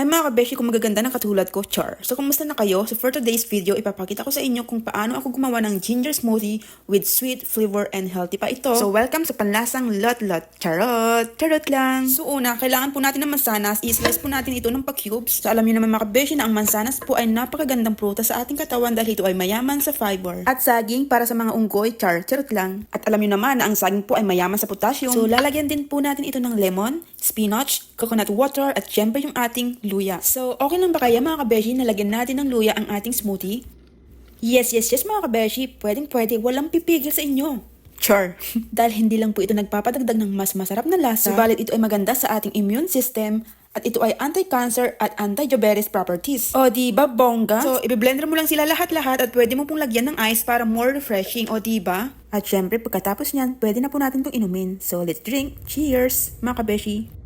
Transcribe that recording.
Hi mga kabeshi, kung magaganda ng katulad ko, char. So kumusta na kayo? So for today's video, ipapakita ko sa inyo kung paano ako gumawa ng ginger smoothie with sweet, flavor, and healthy pa ito. So welcome sa panlasang lot-lot. Charot! Charot lang! So una, kailangan po natin ng mansanas. I-slice po natin ito ng pa-cubes. So alam niyo naman mga kabeshi na ang mansanas po ay napakagandang prutas sa ating katawan dahil ito ay mayaman sa fiber. At saging para sa mga unggoy, charot lang. At alam niyo naman na ang saging po ay mayaman sa potassium. So lalagyan din po natin ito ng lemon, spinach, coconut water, at syempre yung ating luya. So, okay lang ba kaya mga kabeshi na lagyan natin ng luya ang ating smoothie? Yes mga kabeshi, pwedeng walang pipigil sa inyo. Char. Dahil hindi lang po ito nagpapadagdag ng mas masarap na lasa, subalit ito ay maganda sa ating immune system at ito ay anti-cancer at anti-diabetes properties. O diba bongga? So, i-blender mo lang sila lahat-lahat at pwede mo pong lagyan ng ice para more refreshing. O diba? At syempre, pagkatapos niyan, pwede na po natin itong inumin. So, let's drink. Cheers, mga kabeshi.